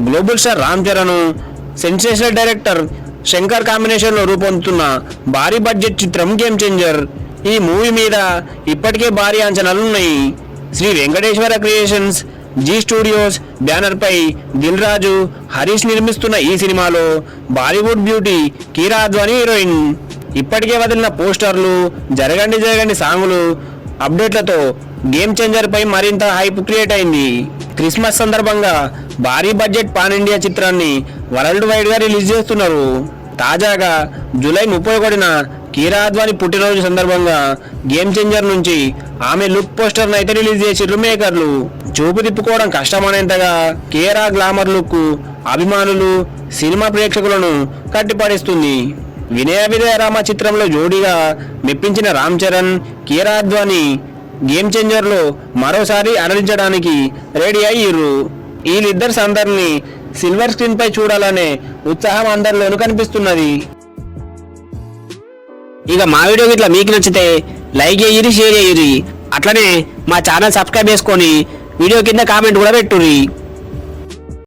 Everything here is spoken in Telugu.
Global star Ram Charan, sensational director Shankar కాంబినేషన్లో రూపొందుతున్న భారీ బడ్జెట్ చిత్రం గేమ్ చేంజర్. ఈ మూవీ మీద ఇప్పటికే భారీ అంచనాలున్నాయి. Sri Venkateswara creations, Zee studios banner పై దిల్ రాజు, హరీష్ నిర్మిస్తున్న ఈ సినిమాలో బాలీవుడ్ బ్యూటీ కీరా అద్వానీ హీరోయిన్. ఇప్పటికే వదిలిన పోస్టర్లు, జరగండి జరగండి సాంగులు, అప్డేట్లతో గేమ్ చేంజర్ పై మరింత హైప్ క్రియేట్ అయింది. క్రిస్మస్ సందర్భంగా భారీ బడ్జెట్ పాన్ ఇండియా చిత్రాన్ని వరల్డ్ వైడ్ గా రిలీజ్ చేస్తున్నారు. తాజాగా జూలై 31న కీరా అద్వానీ పుట్టినరోజు సందర్భంగా గేమ్ చేంజర్ నుంచి ఆమె లుక్ పోస్టర్ను అయితే రిలీజ్ చేసిర్రు మేకర్లు. చూపు తిప్పుకోవడం కష్టమనేంతగా కీరా గ్లామర్ లుక్ అభిమానులు, సినిమా ప్రేక్షకులను కట్టిపడేస్తుంది. వినయ విజయ రామ చిత్రంలో జోడీగా మెప్పించిన రామ్ చరణ్, కీరా అద్వానీ గేమ్ చేంజర్ లో మరోసారి అలరించడానికి రెడీ అయ్యిర్రు. వీళ్ళిద్దరు సందర్ని సిల్వర్ స్క్రీన్ పై చూడాలనే ఉత్సాహం అందరిలోనూ కనిపిస్తున్నది. ఇక మా వీడియో ఇట్లా మీకు నచ్చితే లైక్ చేయిరి, షేర్ చేయిరి, అట్లనే మా ఛానల్ సబ్స్క్రైబ్ చేసుకొని వీడియో కింద కామెంట్ కూడా పెట్టుర్రి.